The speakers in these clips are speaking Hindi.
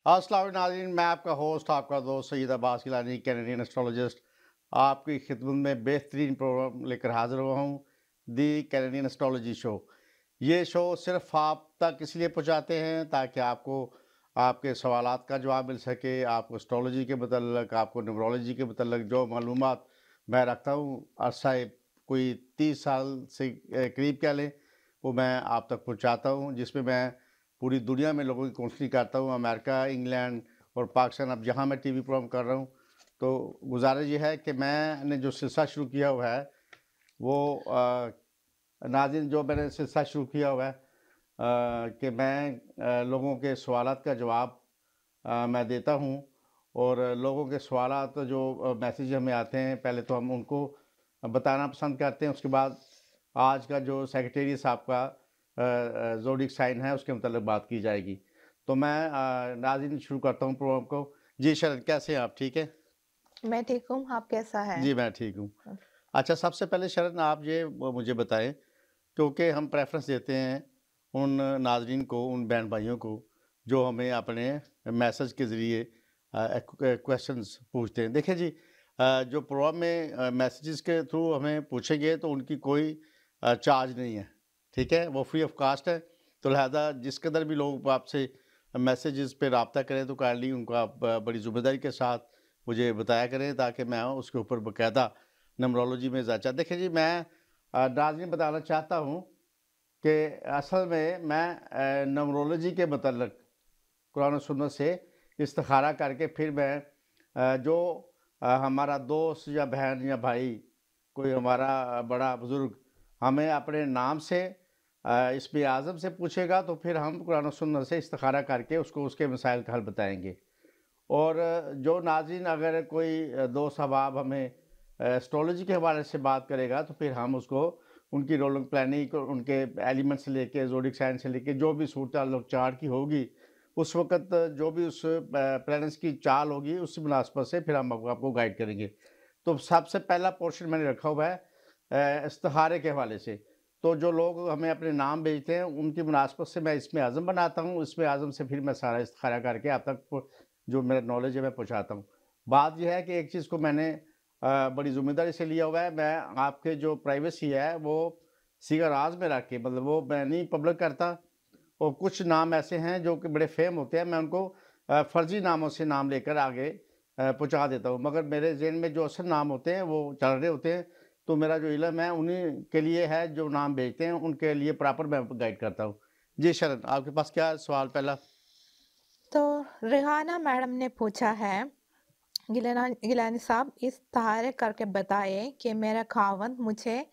अस्सलाम वालेकुम नाज़रीन, मैं आपका होस्ट, आपका दोस्त सैयद अब्बास गिलानी, कैनेडियन एस्ट्रोलॉजिस्ट, आपकी खिदमत में बेहतरीन प्रोग्राम लेकर हाज़िर हुआ हूँ, दी कैनेडियन एस्ट्रोलॉजी शो। ये शो सिर्फ़ आप तक इसलिए पहुँचाते हैं ताकि आपको आपके सवालात का जवाब मिल सके, आपको एस्ट्रोलॉजी के मतलब, आपको न्यूमरोलॉजी के मतलब जो मालूमात मैं रखता हूँ, अरसा कोई 30 साल से करीब कह लें, वो मैं आप तक पहुँचाता हूँ, जिसमें मैं पूरी दुनिया में लोगों की काउंसलिंग करता हूँ, अमेरिका, इंग्लैंड और पाकिस्तान। अब जहाँ मैं टीवी प्रोग्राम कर रहा हूँ, तो गुज़ारिश ये है कि मैंने जो सिलसिला शुरू किया हुआ है, वो नाज़रीन जो मैंने सिलसिला शुरू किया हुआ है कि मैं लोगों के सवालात का जवाब मैं देता हूँ और लोगों के सवालात जो मैसेज हमें आते हैं, पहले तो हम उनको बताना पसंद करते हैं, उसके बाद आज का जो सेक्रेटेरिएट साहब का ज़ोडिएक साइन है, उसके मतलब बात की जाएगी। तो मैं नाज़रीन शुरू करता हूँ प्रोग्राम को। जी शरद, कैसे हैं आप? ठीक है? मैं ठीक हूँ, आप कैसा है? जी, मैं ठीक हूँ। हुँ। अच्छा, सबसे पहले शरद आप ये मुझे बताएँ, क्योंकि हम प्रेफ़रेंस देते हैं उन नाज़रीन को, उन बहन भाइयों को, जो हमें अपने मैसेज के ज़रिए क्वेश्चंस पूछते हैं। देखिए जी, जो प्रोग्राम में मैसेजेस के थ्रू हमें पूछेंगे तो उनकी कोई चार्ज नहीं है, ठीक है? वो फ्री ऑफ कॉस्ट है, तो लिहाज़ा जिस कदर भी लोग आपसे मैसेजेस पे राब्ता करें तो काइंडली उनको आप बड़ी ज़िम्मेदारी के साथ मुझे बताया करें, ताकि मैं उसके ऊपर बाकायदा न्यूमरोलॉजी में जाँचा। देखिए जी, मैं नाज़रीन बताना चाहता हूँ कि असल में मैं न्यूमरोलॉजी के मतलब कुरान और सुन्नत से इस्तिखारा करके फिर मैं जो हमारा दोस्त या बहन या भाई, कोई हमारा बड़ा बुज़ुर्ग हमें अपने नाम से इसमें आज़म से पूछेगा, तो फिर हम कुरान और सुन्नत से इस्तिखारा करके उसको उसके मसाइल का हल बताएँगे। और जो नाज़रीन अगर कोई दोस्त अहबाब हमें एस्ट्रोलॉजी के हवाले से बात करेगा, तो फिर हम उसको उनकी रोलिंग प्लानिंग, उनके एलिमेंट से लेके, ज़ोडिएक साइन से लेके, जो भी सूरत-हाल चार्ट की होगी, उस वक़्त जो भी उस प्लैनेट्स की चाल होगी, उस मुनासबत से फिर हम आपको गाइड करेंगे। तो सबसे पहला पोर्शन मैंने रखा हुआ है इस्तिखारे के हवाले से। तो जो लोग हमें अपने नाम भेजते हैं, उनकी मुनासबत से मैं इसमें आज़म बनाता हूँ, इसमें आज़म से फिर मैं सारा इस्तिखारा करके आप तक जो मेरा नॉलेज है मैं पहुँचाता हूँ। बात ये है कि एक चीज़ को मैंने बड़ी ज़िम्मेदारी से लिया हुआ है, मैं आपके जो प्राइवेसी है वो सीगा राज़ में रख के, मतलब वो मैं नहीं पब्लिक करता। और कुछ नाम ऐसे हैं जो कि बड़े फ़ेम होते हैं, मैं उनको फ़र्ज़ी नामों से नाम लेकर आगे पहुँचा देता हूँ। मगर मेरे ज़हन में जो असल नाम होते हैं वो चल रहे होते हैं, तो मेरा जो इल्म है उन्हीं के लिए है, जो नाम भेजते हैं उनके लिए प्रॉपर मैं गाइड करता हूँ। जी शरण, आपके पास क्या सवाल पहला? तो रेहाना मैडम ने पूछा है, गिलानी साहब इस तरह करके बताएँ कि मेरा खावंद मुझे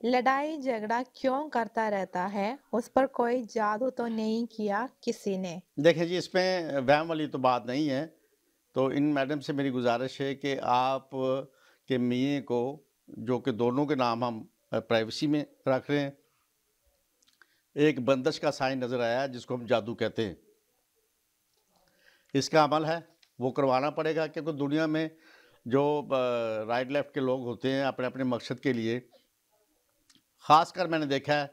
लड़ाई-झगड़ा क्यों करता रहता है? उस पर कोई जादू तो नहीं किया किसी ने? देखिए जी, इसमें वहम वाली तो बात नहीं है। तो इन मैडम से मेरी गुज़ारिश है कि आप के मियाँ को, जो कि दोनों के नाम हम प्राइवेसी में रख रहे हैं, एक बंदिश का साइन नज़र आया है जिसको हम जादू कहते हैं। इसका अमल है, वो करवाना पड़ेगा, क्योंकि दुनिया में जो राइट लेफ्ट के लोग होते हैं अपने-अपने मकसद के लिए, ख़ासकर मैंने देखा है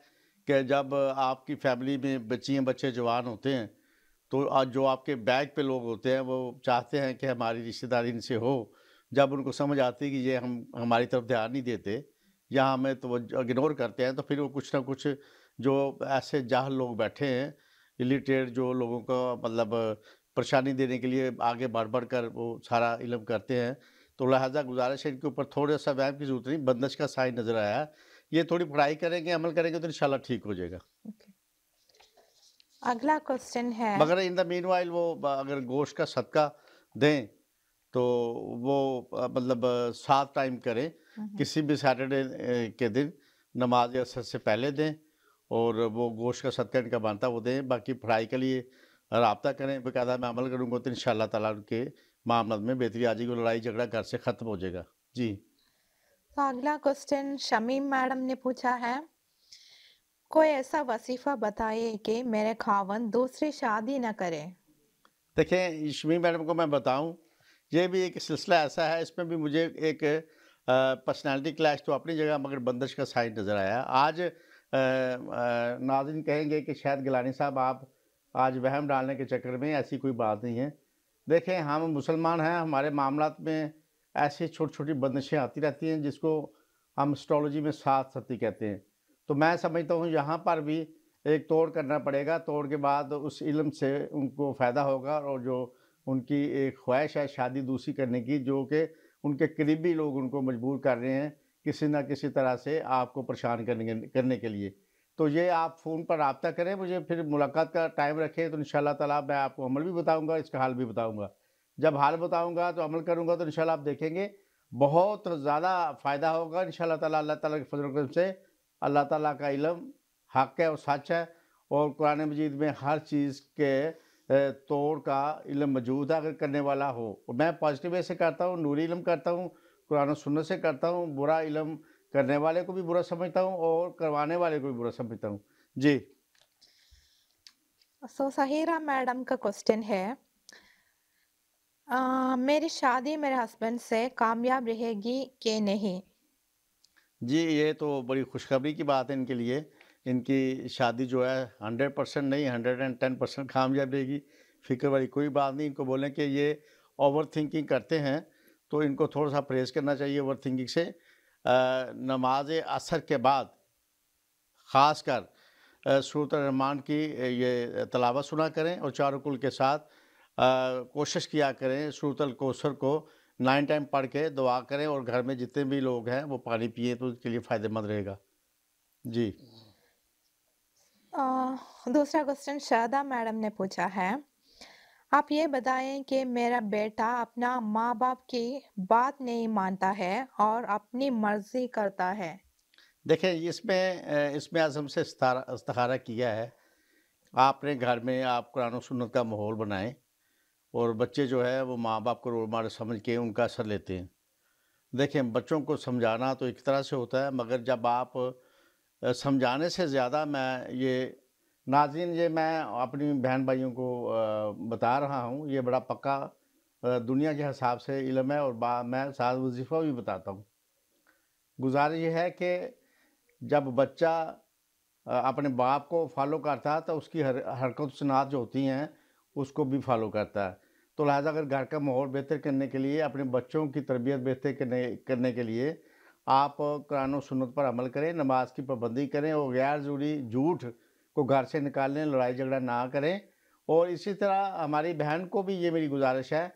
कि जब आपकी फ़ैमिली में बच्चियाँ-बच्चे जवान होते हैं, तो जो आपके बैक पे लोग होते हैं, वो चाहते हैं कि हमारी रिश्तेदारी इनसे हो। जब उनको समझ आती है कि ये हम हमारी तरफ ध्यान नहीं देते या हमें तो वो इग्नोर करते हैं, तो फिर वो कुछ ना कुछ जो ऐसे जाहिल लोग बैठे हैं, इलिटरेट जो लोगों को मतलब परेशानी देने के लिए आगे बढ़-बढ़ कर वो सारा इल्म करते हैं। तो लिहाज़ा गुज़ारिश है, इनके ऊपर थोड़ा-सा वहम की ज़रूरत नहीं, बंदिश का साइन नज़र आया है। ये थोड़ी पढ़ाई करेंगे, अमल करेंगे तो इंशाल्लाह ठीक हो जाएगा। ओके। अगला क्वेश्चन है। मगर इन द मीनव्हाइल वो अगर गोश्त का सदका दें, तो वो मतलब 7 टाइम करें। हुँ, हुँ। किसी भी सैटरडे के दिन नमाज असर से पहले दें, और वो गोश्त का सदका इनका बनता है वो दें। बाकी पढ़ाई के लिए राब्ता करें, बाकायदा मैं अमल करूँगा तो इंशाअल्लाह ताला उनके मामला में बेहतरी आ जाएगी, लड़ाई झगड़ा घर से ख़त्म हो जाएगा। जी। तो अगला क्वेश्चन शमीम मैडम ने पूछा है, कोई ऐसा वजीफ़ा बताइए कि मेरे खावंद दूसरी शादी ना करे? देखिए, यशमी मैडम को मैं बताऊँ, ये भी एक सिलसिला ऐसा है, इसमें भी मुझे एक पर्सनैलिटी क्लैश तो अपनी जगह, मगर बंदिश का साइन नज़र आया। आज नाज़रीन कहेंगे कि शायद गिलानी साहब आप आज वहम डालने के चक्कर में ऐसी कोई बात नहीं है। देखें, हम मुसलमान हैं, हमारे मामलात में ऐसी छोटी-छोटी बंदिशें आती रहती हैं जिसको हम एस्ट्रोलॉजी में सात सती कहते हैं। तो मैं समझता हूँ यहाँ पर भी एक तोड़ करना पड़ेगा, तोड़ के बाद उस इल्म से उनको फ़ायदा होगा और जो उनकी एक ख़्वाहिश है शादी दूसरी करने की, जो कि उनके करीबी लोग उनको मजबूर कर रहे हैं किसी न किसी तरह से आपको परेशान करने के लिए। तो ये आप फ़ोन पर राब्ता करें, मुझे फिर मुलाकात का टाइम रखें, तो इंशाअल्लाह ताला मैं आपको अमल भी बताऊँगा, इसका हल भी बताऊँगा। जब हाल बताऊँगा तो अमल करूँगा तो इंशाअल्लाह आप देखेंगे बहुत ज़्यादा फ़ायदा होगा इंशाअल्लाह ताला। अल्लाह ताला के फ़ज़ल करम से अल्लाह ताला का इल्म हक़ है और सच है और कुरान मजीद में हर चीज़ के तोड़ का इल्म मौजूद है अगर करने वाला हो। और मैं पॉज़िटिव वे से करता हूँ, नूरी इल्म करता हूँ, कुरान और सुन्नत से करता हूँ, बुरा इल्म करने वाले को भी बुरा समझता हूँ और करवाने वाले को भी बुरा समझता हूँ। जी। सो सहीरा मैडम का क्वेश्चन है, मेरी शादी मेरे हस्बैंड से कामयाब रहेगी कि नहीं? जी, ये तो बड़ी खुशखबरी की बात है इनके लिए। इनकी शादी जो है 100% नहीं 110% कामयाब रहेगी। फ़िक्र वाली कोई बात नहीं। इनको बोलें कि ये ओवरथिंकिंग करते हैं, तो इनको थोड़ा-सा परहेज़ करना चाहिए ओवरथिंकिंग से। नमाज़ असर के बाद ख़ासकर सूरत रहमान की ये तिलावत सुना करें और चारों कुल के साथ कोशिश किया करें सूरत अल कौसर को 9 टाइम पढ़ के दुआ करें और घर में जितने भी लोग हैं वो पानी पिएँ तो उसके लिए फ़ायदेमंद रहेगा। जी। दूसरा क्वेश्चन शारदा मैडम ने पूछा है, आप ये बताएं कि मेरा बेटा अपना माँ-बाप की बात नहीं मानता है और अपनी मर्ज़ी करता है। देखें इसमें आज हमसे इस्तिखारा किया है। आपने घर में आप कुरान और सुन्नत का माहौल बनाएँ और बच्चे जो है वो माँ-बाप को रोल मॉडल समझ के उनका असर लेते हैं। देखें, बच्चों को समझाना तो एक तरह से होता है मगर जब आप समझाने से ज़्यादा मैं ये नाज़रीन ये मैं अपनी बहन भाइयों को बता रहा हूँ, ये बड़ा पक्का दुनिया के हिसाब से इल्म है और मैं साथ वज़ीफ़ा भी बताता हूँ। गुज़ारिश ये है कि जब बच्चा अपने बाप को फ़ॉलो करता है तो उसकी हरकत सुनात जो होती हैं, उसको भी फ़ॉलो करता है। तो लिहाज़ा अगर घर का माहौल बेहतर करने के लिए, अपने बच्चों की तरबियत बेहतर करने के लिए आप कुरान और सुन्नत पर अमल करें, नमाज की पाबंदी करें और गैर ज़रूरी झूठ को घर से निकालें, लड़ाई झगड़ा ना करें। और इसी तरह हमारी बहन को भी ये मेरी गुज़ारिश है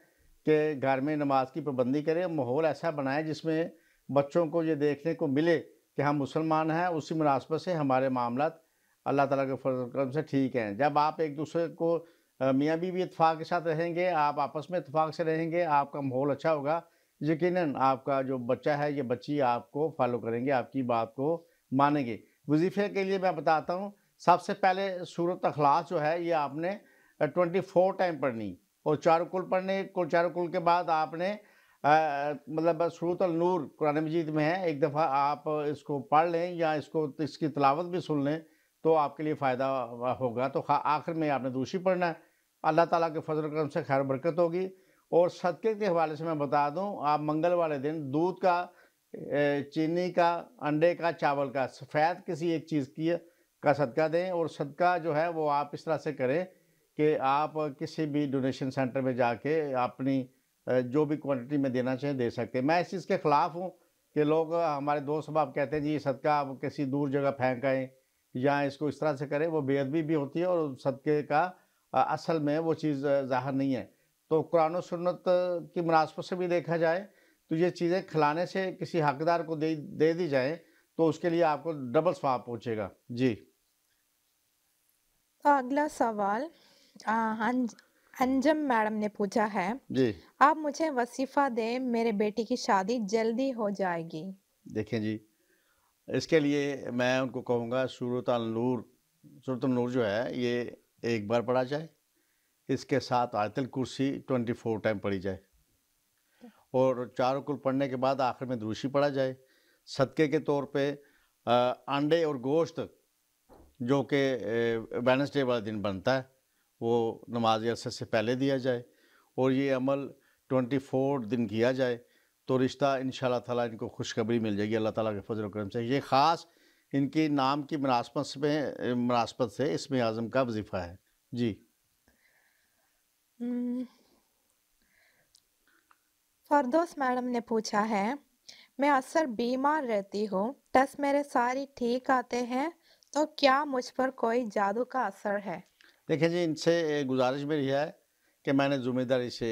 कि घर में नमाज की पाबंदी करें, माहौल ऐसा बनाएँ जिसमें बच्चों को ये देखने को मिले कि हम मुसलमान हैं, उसी मुनासबत से हमारे मामलात अल्लाह ताला के फज़ल करम से ठीक हैं। जब आप एक-दूसरे को मियाँ बीवी इत्तेफ़ाक के साथ रहेंगे, आप आपस में इत्तेफ़ाक से रहेंगे, आपका माहौल अच्छा होगा, यकीनन आपका जो बच्चा है, ये बच्ची आपको फ़ॉलो करेंगे, आपकी बात को मानेंगे। वज़ीफ़े के लिए मैं बताता हूँ, सबसे पहले सूरत अख़लास जो है, ये आपने 24 टाइम पढ़नी और चारों कुल पढ़ने को चारों कुल के बाद आपने मतलब सूरत अल नूर कुरान मजीद में है, एक दफ़ा आप इसको पढ़ लें या इसकी तिलावत भी सुन लें, तो आपके लिए फ़ायदा होगा। तो आखिर में आपने दूसरी पढ़ना है। अल्लाह ताला के फज़ल करम से खैर बरकत होगी। और सदक़े के हवाले से मैं बता दूँ, आप मंगल वाले दिन दूध का चीनी का, अंडे का, चावल का, सफ़ेद किसी एक चीज़ का सदका दें और सदका जो है वो आप इस तरह से करें कि आप किसी भी डोनेशन सेंटर में जाके अपनी जो भी क्वांटिटी में देना चाहें दे सकते हैं। मैं इस चीज़ के ख़िलाफ़ हूँ कि लोग हमारे दोस्त अहबाब कहते हैं जी, ये सदका आप किसी दूर जगह फेंक आएँ या इसको इस तरह से करें, वो बेअदबी भी होती है और सदक़े का असल में वो चीज़ ज़ाहिर नहीं है। तो कुरान और सुन्नत की मुनासबत से भी देखा जाए, तो ये चीज़ें खिलाने से किसी हकदार को दे दी जाएँ, तो उसके लिए आपको डबल सवाब पहुँचेगा। जी। तो अगला सवाल अंजम मैडम ने पूछा है, जी। आप मुझे वसीफ़ा दें, मेरे बेटी की शादी जल्दी हो जाएगी। देखें जी, इसके लिए मैं उनको कहूँगा सूरत अल-नूर जो है, ये एक बार पढ़ा जाए। इसके साथ आयतुल कुर्सी 24 टाइम पढ़ी जाए और चारों कुल पढ़ने के बाद आखिर में दुरूशी पढ़ा जाए। सदक़े के तौर पे अंडे और गोश्त जो कि वेडनेसडे वाले दिन बनता है, वो नमाज असर से पहले दिया जाए और ये अमल 24 दिन किया जाए, तो रिश्ता इंशाअल्लाह ताला इनको खुशखबरी मिल जाएगी अल्लाह ताला के फज़ल करम से। ये ख़ास इनके नाम की मुनासबत से इसमें आज़म का वज़ीफ़ा है। जी। हम्म, फरदौस मैडम ने पूछा है, मैं अक्सर बीमार रहती हूँ, टेस्ट मेरे सारे ठीक आते हैं, तो क्या मुझ पर कोई जादू का असर है? देखिए जी, इनसे गुज़ारिश मेरी है कि मैंने ज़िम्मेदारी से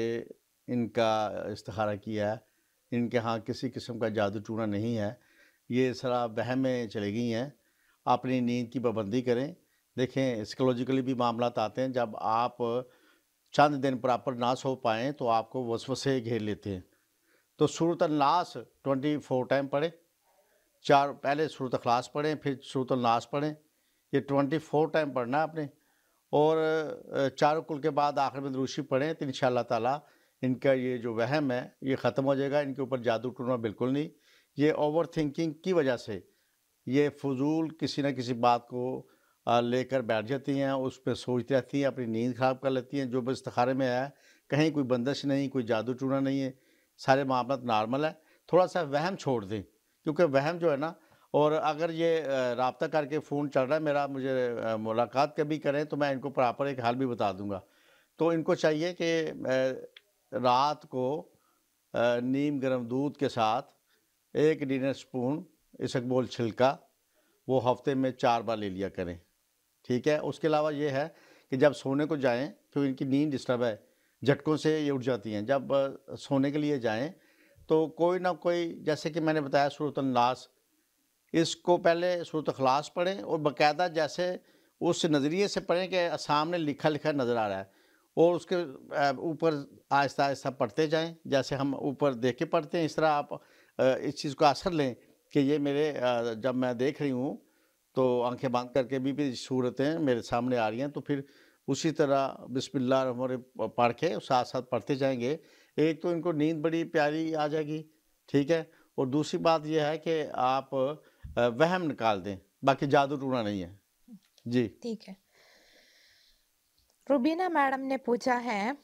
इनका इस्तिखारा किया है। इनके यहाँ किसी किस्म का जादू टूना नहीं है। ये सारा वहम में चली गई हैं। अपनी नींद की पाबंदी करें। देखें, साइकोलॉजिकली भी मामलात आते हैं, जब आप चंद दिन प्रॉपर ना सो पाएँ तो आपको वसवसे घेर लेते हैं। तो सूरत अन-नास 24 टाइम पढ़ें। 4 पहले सूरत अखलास पढ़ें, फिर सूरत अन-नास पढ़ें। ये 24 टाइम पढ़ना है आपने। और चारों कुल के बाद आखिर में दुरूद पढ़ें, तो इंशाअल्लाह ताला इनका ये जो वहम है ये ख़त्म हो जाएगा। इनके ऊपर जादू टूना बिल्कुल नहीं। ये ओवर थिंकिंग की वजह से ये फ़ुज़ूल किसी न किसी बात को लेकर बैठ जाती हैं, उस पे सोचती रहती हैं, अपनी नींद ख़राब कर लेती हैं। जो बस इस्तिखारे में है, कहीं कोई बंदिश नहीं, कोई जादू टूना नहीं है, सारे मामलात नॉर्मल है। थोड़ा-सा वहम छोड़ दें, क्योंकि वहम जो है ना, और अगर ये राब्ता करके फ़ोन चल रहा है मेरा, मुझे मुलाकात कभी करें तो मैं इनको प्रॉपर एक हल भी बता दूँगा। तो इनको चाहिए कि रात को नीम गर्म दूध के साथ 1 डिनर स्पून इसबगोल छिलका वो हफ़्ते में 4 बार ले लिया करें, ठीक है? उसके अलावा ये है कि जब सोने को जाएँ, तो इनकी नींद डिस्टर्ब है, झटकों से ये उठ जाती हैं। जब सोने के लिए जाएँ, तो कोई ना कोई, जैसे कि मैंने बताया सूरत अन-नास, इसको पहले सूरत अखलास पढ़ें और बाकायदा जैसे उस नज़रिए से पढ़ें कि सामने लिखा-लिखा नज़र आ रहा है, और उसके ऊपर आहिस्ता-आहिस्ता पढ़ते जाएँ। जैसे हम ऊपर देख के पढ़ते हैं, इस तरह आप इस चीज़ का असर लें कि ये मेरे जब मैं देख रही हूँ, तो आँखें बंद करके भी सूरतें मेरे सामने आ रही हैं, तो फिर उसी तरह बिस्मिल्लाह रहमान रहीम पढ़ के साथ-साथ पढ़ते जाएँगे। एक तो इनको नींद बड़ी प्यारी आ जाएगी, ठीक है? और दूसरी बात ये है कि आप वहम निकाल दें, बाकी जादू टूना नहीं है। जी, ठीक है। रुबीना मैडम ने पूछा है,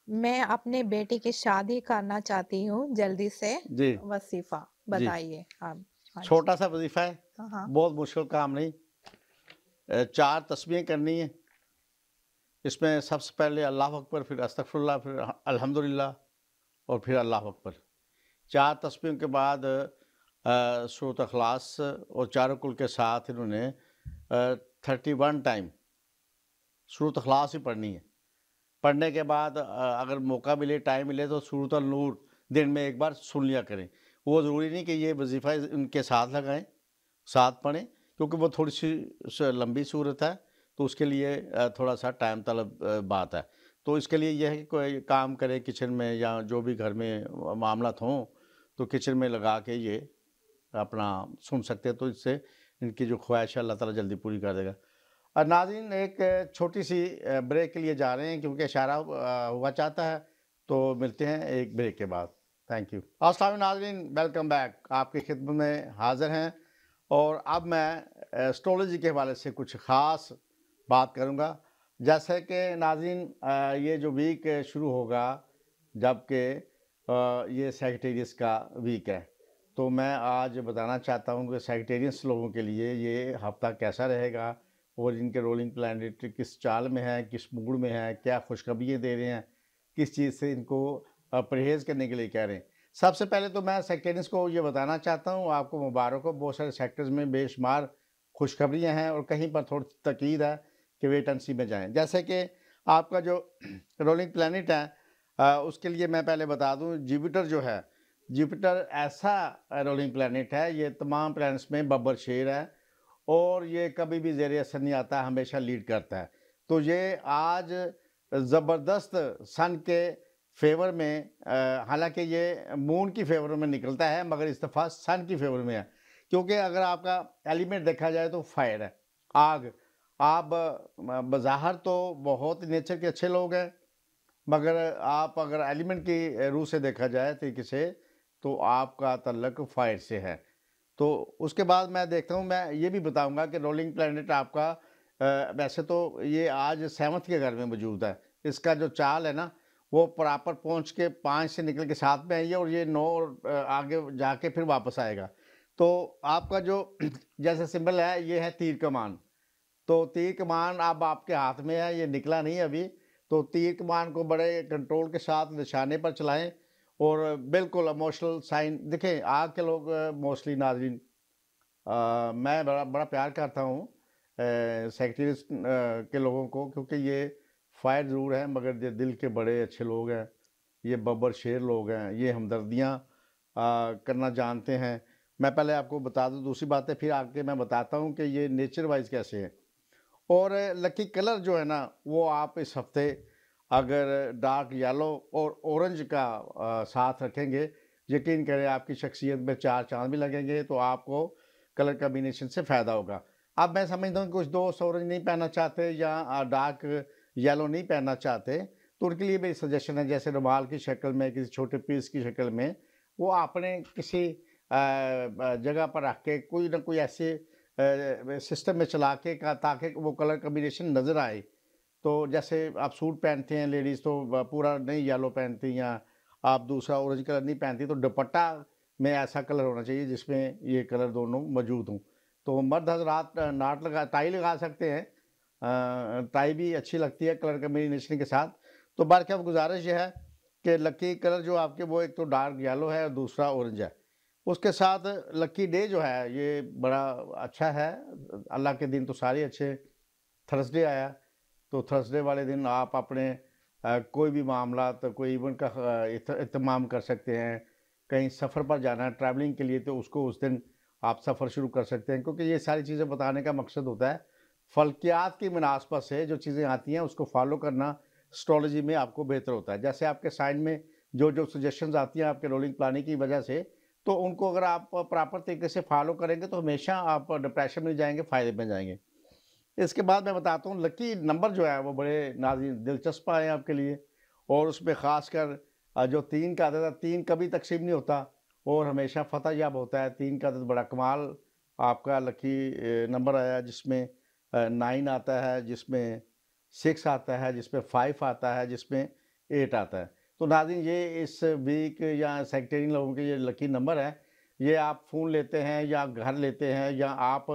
मैं अपने बेटी की शादी करना चाहती हूँ, जल्दी से जी, वसीफ़ा जी। बताइए आप। हाँ जी। छोटा-सा वज़ीफ़ा है, हाँ, हाँ। बहुत मुश्किल काम नहीं। 4 तस्बीहें करनी है। इसमें सबसे पहले अल्लाहु अकबर, फिर अस्तगफिरुल्लाह, फिर अल्हम्दुलिल्लाह और फिर अल्लाहु अकबर। 4 तस्बीहों के बाद सूरत अखलास और चारों कुल के साथ इन्होंने 31 टाइम सूरत अखलास ही पढ़नी है। पढ़ने के बाद अगर मौका मिले, टाइम मिले, तो सूरत अन-नूर दिन में एक बार सुन लिया करें। वो ज़रूरी नहीं कि ये वज़ीफ़ा उनके साथ लगाएँ, साथ पढ़ें, क्योंकि वो थोड़ी-सी लंबी सूरत है, तो उसके लिए थोड़ा-सा टाइम तलब बात है। तो इसके लिए ये है कि कोई काम करे किचन में या जो भी घर में मामलात हों, तो किचन में लगा के ये अपना सुन सकते हैं, तो इससे इनकी जो ख्वाहिश है अल्लाह ताला जल्दी पूरी कर देगा। नाज़रीन, एक छोटी-सी ब्रेक के लिए जा रहे हैं, क्योंकि इशारा हुआ चाहता है, तो मिलते हैं एक ब्रेक के बाद। Thank you. अस्सलाम वालेकुम नाज़रीन, वेलकम बैक। आपकी खिदमत में हाज़िर हैं, और अब मैं एस्ट्रोलॉजी के हवाले से कुछ ख़ास बात करूँगा। जैसे कि नाज़रीन, ये जो वीक शुरू होगा, जबकि ये सैजिटेरियस का वीक है, तो मैं आज बताना चाहता हूँ कि सैजिटेरियस लोगों के लिए ये हफ़्ता कैसा रहेगा, और इनके रोलिंग प्लैनेट किस चाल में है, किस मूड में है, क्या खुशखबरियाँ दे रहे हैं, किस चीज़ से इनको परहेज़ करने के लिए कह रहे हैं। सबसे पहले तो मैं सेक्टेरियंस को ये बताना चाहता हूँ, आपको मुबारक हो, बहुत सारे सेक्टर्स में बेशुमार खुशखबरियाँ हैं, और कहीं पर थोड़ी तकीद है कि वेट एंड सी में जाएँ। जैसे कि आपका जो रोलिंग प्लैनेट है, उसके लिए मैं पहले बता दूँ, जुपिटर जो है, जुपिटर ऐसा रोलिंग प्लैनेट है, ये तमाम प्लैनेट्स में बब्बर शेर है, और ये कभी भी ज़ेर असर नहीं आता, हमेशा लीड करता है। तो ये आज ज़बरदस्त सन के फ़ेवर में, हालाँकि ये मून की फ़ेवर में निकलता है, मगर इस दफ़ा सन की फ़ेवर में है। क्योंकि अगर आपका एलिमेंट देखा जाए तो फायर है, आग। आप बज़ाहिर तो बहुत नेचर के अच्छे लोग हैं, मगर आप अगर एलिमेंट की रूह से देखा जाए तरीके से, तो आपका तल्लक फायर से है। तो उसके बाद मैं देखता हूँ, मैं ये भी बताऊँगा कि रोलिंग प्लैनेट आपका वैसे तो ये आज 7th के घर में मौजूद है। इसका जो चाल है ना, वो प्रॉपर पहुँच के 5 से निकल के 7 में आई है, और ये 9 और आगे जाके फिर वापस आएगा। तो आपका जो जैसे सिंबल है, ये है तीर कमान। तो तीर कमान अब आपके हाथ में है, ये निकला नहीं अभी। तो तीर कमान को बड़े कंट्रोल के साथ निशाने पर चलाएँ और बिल्कुल इमोशनल साइन देखें, आग के लोग मोस्टली नाज़रीन मैं बड़ा बड़ा प्यार करता हूँ सेक्रेटरीज़ के लोगों को, क्योंकि ये फायर ज़रूर है मगर ये दिल के बड़े अच्छे लोग हैं। ये बब्बर शेर लोग हैं, ये हमदर्दियाँ करना जानते हैं। मैं पहले आपको बता दूँ, दूसरी बात है फिर आगे मैं बताता हूँ कि ये नेचर वाइज़ कैसे हैं। और लकी कलर जो है ना, वो आप इस हफ़्ते अगर डार्क येलो और ऑरेंज का साथ रखेंगे, यकीन करें आपकी शख्सियत में 4 चाँद भी लगेंगे, तो आपको कलर कॉम्बिनेशन से फ़ायदा होगा। अब मैं समझता हूँ कुछ दोस्त ऑरेंज नहीं पहनना चाहते या डार्क येलो नहीं पहनना चाहते, तो उनके लिए मेरी सजेशन है जैसे रुमाल की शक्ल में, किसी छोटे पीस की शक्ल में, वो आपने किसी जगह पर रख के कोई ना कोई ऐसे सिस्टम में चला के का ताकि वो कलर कॉम्बिनेशन नज़र आए। तो जैसे आप सूट पहनते हैं लेडीज़ तो पूरा नहीं येलो पहनती या आप दूसरा ऑरेंज कलर नहीं पहनती, तो दुपट्टा में ऐसा कलर होना चाहिए जिसमें ये कलर दोनों मौजूद हों। तो मर्द हज़रात नाट लगा टाई लगा सकते हैं। टाई भी अच्छी लगती है कलर कॉम्बिनेशन के साथ। तो बहरकैफ़ गुज़ारिश ये है कि लकी कलर जो आपके वो एक तो डार्क येलो है और दूसरा ऑरेंज है। उसके साथ लकी डे जो है ये बड़ा अच्छा है। अल्लाह के दिन तो सारे अच्छे। थर्सडे आया, तो थर्सडे वाले दिन आप अपने कोई भी मामला तो कोई इवेंट का इत्तमाम कर सकते हैं। कहीं सफ़र पर जाना है ट्रैवलिंग के लिए, तो उसको उस दिन आप सफ़र शुरू कर सकते हैं, क्योंकि ये सारी चीज़ें बताने का मकसद होता है फ़ल्कियात की मुनासबत से जो चीज़ें आती हैं उसको फ़ॉलो करना एस्ट्रोलॉजी में आपको बेहतर होता है। जैसे आपके साइन में जो सजेशंस आती हैं आपके रोलिंग प्लानिंग की वजह से, तो उनको अगर आप प्रॉपर तरीके से फ़ॉलो करेंगे तो हमेशा आप डिप्रेशन में जाएँगे, फ़ायदे में जाएँगे। इसके बाद मैं बताता हूँ लकी नंबर जो है वो बड़े नाज़ीन दिलचस्प आए हैं आपके लिए, और उसमें ख़ासकर जो 3 का अदद है, 3 कभी तक़सीम नहीं होता और हमेशा फ़तह याब होता है। 3 का अदद बड़ा कमाल आपका लकी नंबर आया है, जिसमें 9 आता है, जिसमें 6 आता है, जिसमें 5 आता है, जिसमें 8 आता है। तो नाज़रीन ये इस वीक या सेक्टेरियन लोगों के ये लकी नंबर है। ये आप फ़ोन लेते हैं या घर लेते हैं या आप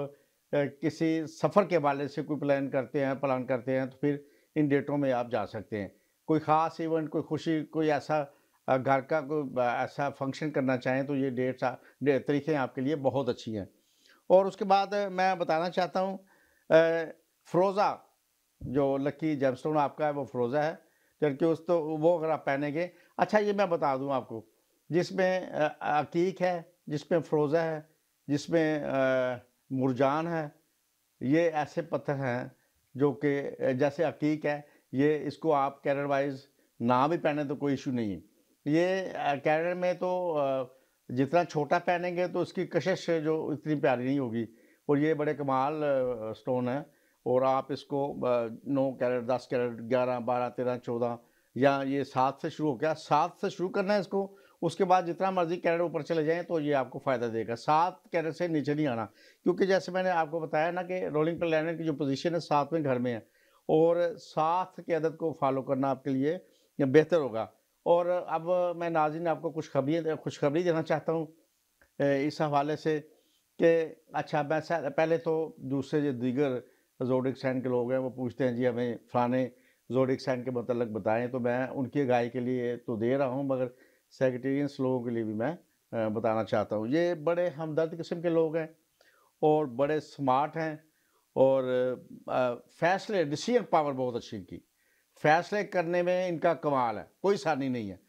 किसी सफ़र के हवाले से कोई प्लान करते हैं, तो फिर इन डेटों में आप जा सकते हैं। कोई ख़ास इवेंट, कोई खुशी, कोई ऐसा घर का कोई ऐसा फंक्शन करना चाहें, तो ये तारीखें आपके लिए बहुत अच्छी हैं। और उसके बाद मैं बताना चाहता हूँ फ़िरोज़ा जो लकी जेमस्टोन आपका है वो फ़िरोज़ा है, क्योंकि उस तो वो अगर आप पहनेंगे। अच्छा ये मैं बता दूँ आपको, जिसमें अकीक है, जिसमें फ़िरोज़ा है, जिसमें मुरजान है, ये ऐसे पत्थर हैं जो कि जैसे अकीक है, ये इसको आप कैरेट वाइज़ ना भी पहने तो कोई इश्यू नहीं है। ये कैरेट में तो जितना छोटा पहनेंगे तो उसकी कशिश जो इतनी प्यारी नहीं होगी, और ये बड़े कमाल स्टोन है। और आप इसको 9 कैरेट, 10 कैरेट, 11, 12, 13, 14 या ये 7 से शुरू हो गया, 7 से शुरू करना है इसको, उसके बाद जितना मर्ज़ी कैरेट ऊपर चले जाएँ तो ये आपको फ़ायदा देगा। 7 कैरेट से नीचे नहीं आना, क्योंकि जैसे मैंने आपको बताया ना कि रोलिंग प्लैनेट की जो पोज़ीशन है 7वें घर में है, और 7 की आदत को फ़ॉलो करना आपके लिए ये बेहतर होगा। और अब मैं नाज़रीन आपको खुशखबरी देना चाहता हूँ इस हवाले से कि अच्छा मैं पहले तो दूसरे जो दीगर ज़ोडिएक साइन के लोग हैं वो पूछते हैं जी हमें फलाने ज़ोडिएक साइन के मतलब बताएँ, तो मैं उनकी अगाही के लिए तो दे रहा हूँ, मगर सेजिटेरियंस लोगों के लिए भी मैं बताना चाहता हूँ। ये बड़े हमदर्द किस्म के लोग हैं और बड़े स्मार्ट हैं, और फ़ैसले डिसीज़न पावर बहुत अच्छी इनकी। फ़ैसले करने में इनका कमाल है, कोई सानी नहीं है,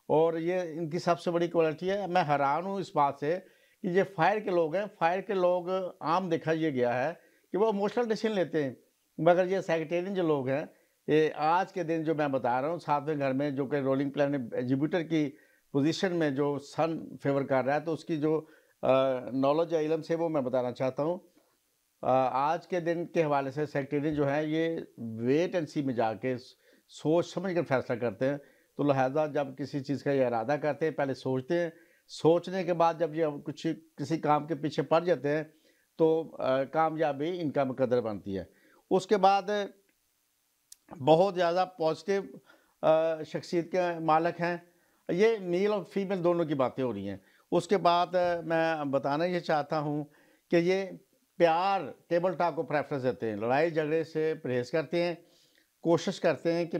और ये इनकी सबसे बड़ी क्वालिटी है। मैं हैरान हूँ इस बात से कि ये फायर के लोग हैं, फायर के लोग आम देखा ये गया है कि वो इमोशनल डिसीज़न लेते हैं, मगर ये सेजिटेरियन जो लोग हैं, ये आज के दिन जो मैं बता रहा हूँ 7वें घर में जो कि रोलिंग प्लैनेट जुपिटर की पोज़ीशन में जो सन फ़ेवर कर रहा है, तो उसकी जो नॉलेज या इल्म से वो मैं बताना चाहता हूँ। आज के दिन के हवाले से सेक्रेटरी जो है ये वेट एंड सी में जाके सोच समझ कर फैसला करते हैं। तो लिहाजा जब किसी चीज़ का ये इरादा करते हैं पहले सोचते हैं, सोचने के बाद जब ये कुछ किसी काम के पीछे पड़ जाते हैं तो कामयाबी इनका मुकद्दर बनती है। उसके बाद बहुत ज़्यादा पॉजिटिव शख्सियत के मालिक हैं। ये मेल और फीमेल दोनों की बातें हो रही हैं। उसके बाद मैं बताना ये चाहता हूँ कि ये प्यार, टेबल टॉक को प्रेफ़रेंस देते हैं, लड़ाई झगड़े से परहेज़ करते हैं, कोशिश करते हैं कि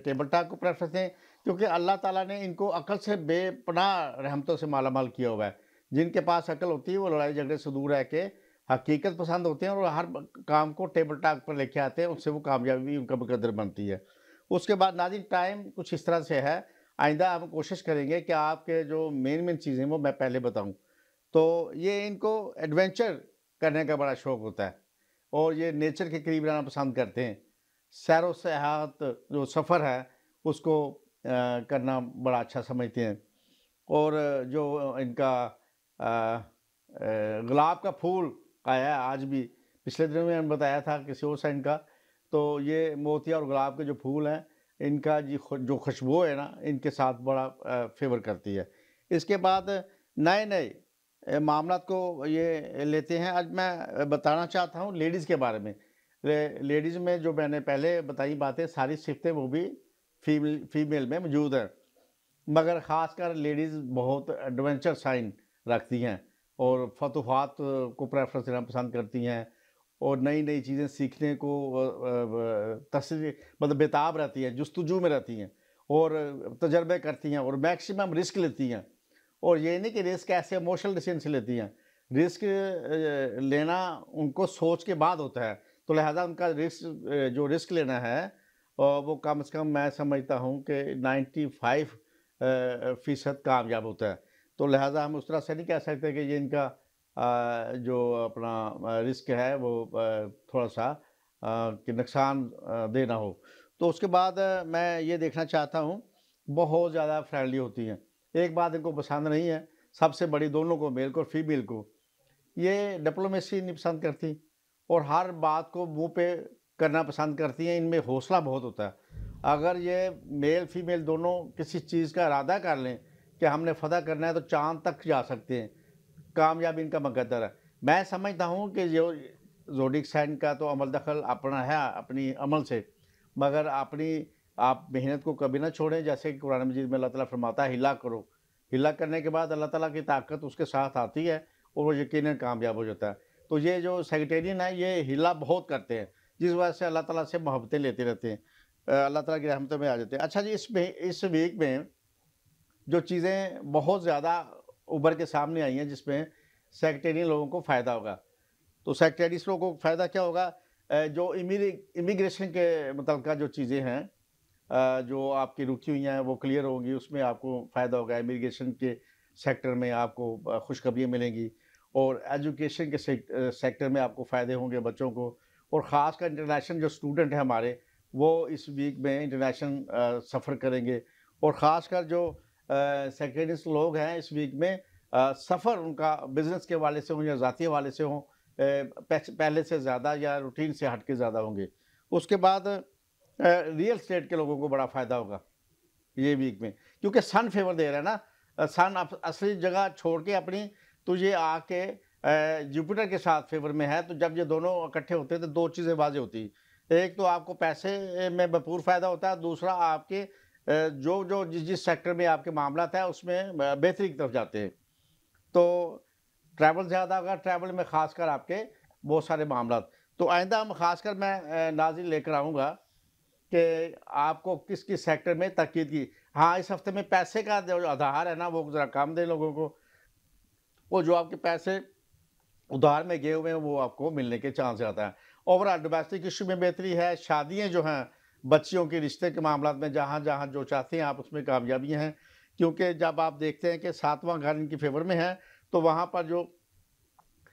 टेबल टॉक को प्रेफ़रेंस दें, क्योंकि अल्लाह ताला ने इनको अक़ल से बेपनाह रहमतों से माला-माल किया हुआ है। जिनके पास अक़ल होती है वो लड़ाई झगड़े से दूर रह के हकीकत पसंद होते हैं और हर काम को टेबल टॉक पर लेके आते हैं, उससे वो कामयाबी उनका मुकद्दर बनती है। उसके बाद नाज़रीन टाइम कुछ इस तरह से है, आइंदा हम कोशिश करेंगे कि आपके जो मेन चीज़ें वो मैं पहले बताऊँ। तो ये इनको एडवेंचर करने का बड़ा शौक होता है और ये नेचर के करीब रहना पसंद करते हैं। सैरो-सयाहत जो सफ़र है उसको करना बड़ा अच्छा समझते हैं और जो इनका गुलाब का फूल आया है आज भी, पिछले दिनों में मैंने बताया था किसी और साइड का, तो ये मोतिया और गुलाब के जो फूल हैं, इनका जो खुशबू है ना, इनके साथ बड़ा फ़ेवर करती है। इसके बाद नए-नए मामलात को ये लेते हैं। आज मैं बताना चाहता हूँ लेडीज़ के बारे में। लेडीज़ में जो मैंने पहले बताई बातें, सारी सिफ़्तें वो भी फीमेल में मौजूद हैं। मगर ख़ासकर लेडीज़ बहुत एडवेंचर साइन रखती हैं और फतूहात को प्रेफ़रेंस देना पसंद करती हैं और नई-नई चीज़ें सीखने को मतलब बेताब रहती हैं, जुस्तजू में रहती हैं और तजर्बे करती हैं और मैक्सिमम रिस्क लेती हैं। और ये नहीं कि रिस्क ऐसे इमोशनल डिसीजन से लेती हैं। रिस्क लेना उनको सोच के बाद होता है। तो लिहाज़ा उनका जो रिस्क लेना है वो कम से कम मैं समझता हूँ कि 95 फ़ीसद कामयाब होता है। तो लिहाज़ा हम उस तरह से नहीं कह सकते कि ये इनका जो अपना रिस्क है वो थोड़ा-सा कि नुकसान देह ना हो। तो उसके बाद मैं ये देखना चाहता हूँ, बहुत ज़्यादा फ्रेंडली होती हैं। एक बात इनको पसंद नहीं है, सबसे बड़ी दोनों को, मेल को और फीमेल को, ये डिप्लोमेसी नहीं पसंद करती और हर बात को मुँह पे करना पसंद करती हैं, इनमें हौसला बहुत होता है। अगर ये मेल फीमेल दोनों किसी चीज़ का इरादा कर लें कि हमने फ़तह करना है तो चाँद तक जा सकते हैं, कामयाबी इनका मुकद्दर है। मैं समझता हूँ कि जो ज़ोडिएक साइन का तो अमल दखल अपना है अपनी अमल से, मगर अपनी आप मेहनत को कभी ना छोड़ें, जैसे कि कुरान मजीद में अल्लाह ताला फरमाता है हिला करो। हिला करने के बाद अल्लाह ताला की ताकत उसके साथ आती है और वो यकीनन कामयाब हो जाता है। तो ये जो सेजिटेरियन है ये हिला बहुत करते हैं, जिस वजह से अल्लाह ताला से मोहब्बतें लेते रहते हैं। अल्लाह ताला की रहमतों में आ जाते हैं। अच्छा जी, इस वीक में जो चीज़ें बहुत ज़्यादा उभर के सामने आई हैं जिसमें सेक्टेरियन लोगों को फ़ायदा होगा। तो सेक्टेरियन लोगों को फ़ायदा क्या होगा? जो इमिग्रेशन के मुतल्लिक़ा जो चीज़ें हैं, जो आपकी रुकी हुई हैं वो क्लियर होंगी, उसमें आपको फ़ायदा होगा। इमिग्रेशन के सेक्टर में आपको खुशखबरियाँ मिलेंगी और एजुकेशन के सेक्टर में आपको फ़ायदे होंगे बच्चों को और ख़ासकर इंटरनेशनल जो स्टूडेंट हैं हमारे, वो इस वीक में इंटरनेशनल सफ़र करेंगे और ख़ासकर जो सेक्रेटरीज लोग हैं इस वीक में सफ़र उनका बिज़नेस के हवाले से हो या ज़ाती हवाले से हो, पहले से ज़्यादा या रूटीन से हट के ज़्यादा होंगे। उसके बाद रियल एस्टेट के लोगों को बड़ा फ़ायदा होगा ये वीक में, क्योंकि सन फ़ेवर दे रहा है ना। सन असली जगह छोड़ के अपनी, तो ये आके जुपिटर के साथ फ़ेवर में है, तो जब ये दोनों इकट्ठे होते हैं तो 2 चीज़ें वाज़ेह होती हैं। एक तो आपको पैसे में भरपूर फ़ायदा होता है, दूसरा आपके जो जिस सेक्टर में आपके मामलात है उसमें बेहतरी की तरफ जाते हैं। तो ट्रैवल ज़्यादा होगा, ट्रैवल में ख़ासकर आपके बहुत सारे मामलात। तो आइंदा हम ख़ासकर मैं नाज़िल लेकर आऊँगा कि आपको किस-किस सेक्टर में ताकीद की। हाँ, इस हफ़्ते में पैसे का जो आधार है ना वो ज़रा कम दें लोगों को। वो जो आपके पैसे उधार में गए हुए हैं वो आपको मिलने के चांस ज़्यादा हैं। ओवरऑल डोमेस्टिक इश्यू में बेहतरी है, शादियाँ जो हैं, बच्चियों के रिश्ते के मामलात में जहाँ-जहाँ जो चाहते हैं आप उसमें कामयाबियाँ हैं। क्योंकि जब आप देखते हैं कि 7वाँ घर इनकी फ़ेवर में है, तो वहाँ पर जो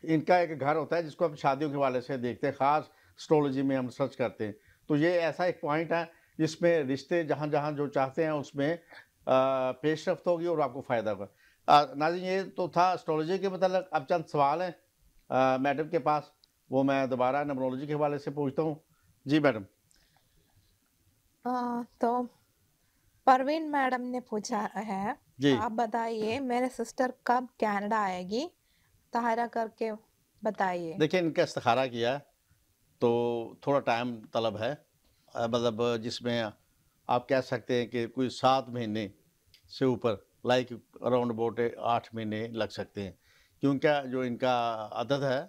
इनका एक घर होता है जिसको हम शादियों के हवाले से देखते हैं, ख़ास एस्ट्रोलॉजी में हम सर्च करते हैं। तो ये ऐसा एक पॉइंट है जिसमें रिश्ते जहाँ-जहाँ जो चाहते हैं उसमें पेशरफ़्त होगी और आपको फ़ायदा होगा। नाज़रीन, ये तो था एस्ट्रोलॉजी के मतलब। अब चंद सवाल हैं मैडम के पास, वो मैं दोबारा न्यूमरोलॉजी के हवाले से पूछता हूँ। जी मैडम। तो परवीन मैडम ने पूछा है, जी। आप बताइए मेरे सिस्टर कब कनाडा आएगी? ताहरा करके बताइए। देखिए, इनका इस्तिखारा किया तो थोड़ा टाइम तलब है, मतलब जिसमें आप कह सकते हैं कि कोई 7 महीने से ऊपर, लाइक अराउंड अबाउट 8 महीने लग सकते हैं। क्योंकि जो इनका अदद है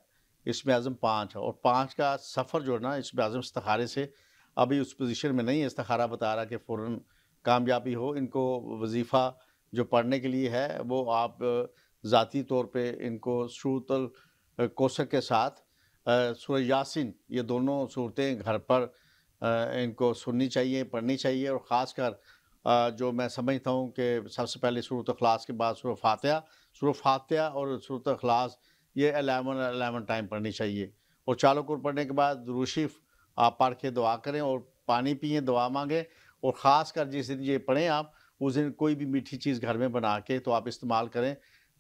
इसमें आज़म 5 है और 5 का सफ़र जो है ना इसमें आज़म इस्तिखारे से अभी उस पोज़ीशन में नहीं है। इस्तिखारा बता रहा है कि फ़ौरन कामयाबी हो। इनको वज़ीफ़ा जो पढ़ने के लिए है वो आप ज़ाती तौर पे इनको सूरतुल कौसर के साथ सूरह यासीन ये दोनों सूरतें घर पर इनको सुननी चाहिए, पढ़नी चाहिए और ख़ासकर जो मैं समझता हूँ कि सबसे पहले सूरत इख़लास के बाद सूरह फ़ातिहा और सूरत इख़लास ये 11 टाइम पढ़नी चाहिए और चारों कुल पढ़ने के बाद दुरूद शरीफ आप पढ़ के दुआ करें और पानी पिएँ, दुआ माँगें और ख़ासकर जिस दिन ये पढ़ें आप, उस दिन कोई भी मीठी चीज़ घर में बना के तो आप इस्तेमाल करें,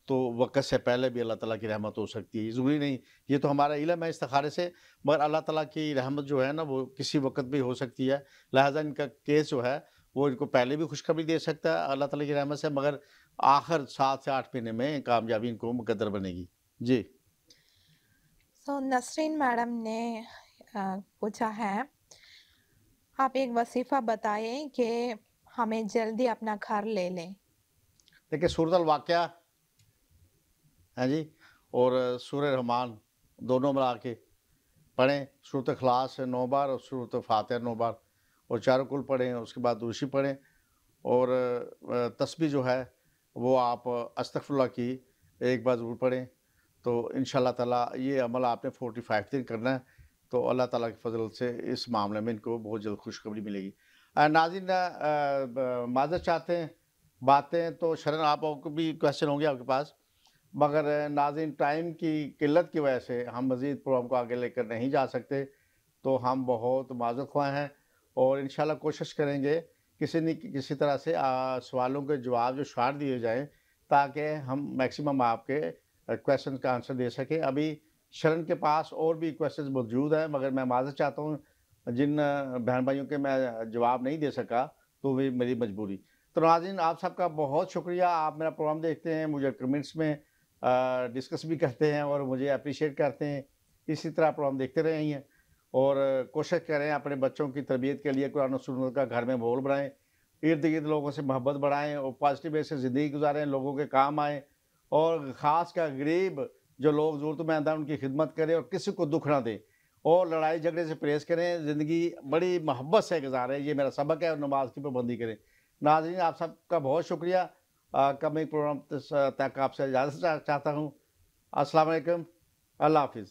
तो वक़्त से पहले भी अल्लाह ताला की रहमत हो सकती है। ज़रूरी नहीं, ये तो हमारा इल्म है इस्तिखारे से, मगर अल्लाह ताला की रहमत जो है ना, वो किसी वक़्त भी हो सकती है। लिहाज़ा इनका केस जो है, वो इनको पहले भी खुशखबरी दे सकता है अल्लाह ताला की रहमत से, मगर आखिर 7 से 8 महीने में कामयाबी इनको मुकद्दर बनेगी। जी। सो नसरीन मैडम ने पूछा है, आप एक वसीफ़ा बताएँ कि हमें जल्दी अपना घर ले लें। देखिए सूरत अल वाक़िया हाँ जी, और सूरह रहमान दोनों मिला के पढ़ें, सूरत इख़लास 9 बार और सूरत फ़ातिहा 9 बार और चारों कुल पढ़ें, उसके बाद दुरूद शरीफ पढ़ें और तस्बीह जो है वो आप अस्तग़फ़िरुल्लाह की एक बार ज़रूर पढ़ें। तो इंशाअल्लाह ताला ये अमल आपने 45 दिन करना है, तो अल्लाह ताला के फ़ज़ल से इस मामले में इनको बहुत जल्द खुशखबरी मिलेगी। नाज़रीन माज़रत चाहते हैं, बातें तो शरन आपको भी क्वेश्चन होंगे आपके पास, मगर नाज़रीन टाइम की किल्लत की वजह से हम मज़ीद प्रोग्राम को आगे लेकर नहीं जा सकते, तो हम बहुत माज़रत ख़्वाह हैं और इंशाअल्लाह कोशिश करेंगे किसी न किसी तरह से सवालों के जवाब जो शार्ट दिए जाएँ, ताकि हम मैक्सिमम आपके क्वेश्चन का आंसर दे सकें। अभी शरण के पास और भी क्वेश्चंस मौजूद हैं, मगर मैं माज़रत चाहता हूँ जिन बहन भाइयों के मैं जवाब नहीं दे सका, तो वही मेरी मजबूरी। तो नाज़रीन आप सबका बहुत शुक्रिया, आप मेरा प्रोग्राम देखते हैं, मुझे कमेंट्स में डिस्कस भी करते हैं और मुझे एप्रिशिएट करते हैं। इसी तरह प्रोग्राम देखते रहें और कोशिश करें अपने बच्चों की तरबियत के लिए कुरान और सुन्नत का घर में माहौल बनाएँ, इर्द-गिर्द लोगों से मोहब्बत बढ़ाएँ और पॉज़िटिव वे से ज़िंदगी गुज़ारें, लोगों के काम आएँ और ख़ासकर गरीब जो लोग ज़रूरतमंद हैं उनकी खिदमत करें और किसी को दुःख ना दें और लड़ाई झगड़े से परहेज़ करें, ज़िंदगी बड़ी मोहब्बत से गुज़ारें, ये मेरा सबक है और नमाज़ की पाबंदी करें। नाज़रीन आप सबका बहुत शुक्रिया। कमिंग प्रोग्राम तक आपसे इजाज़त चाहता हूँ। अस्सलाम वालेकुम, अल्लाह हाफ़िज़।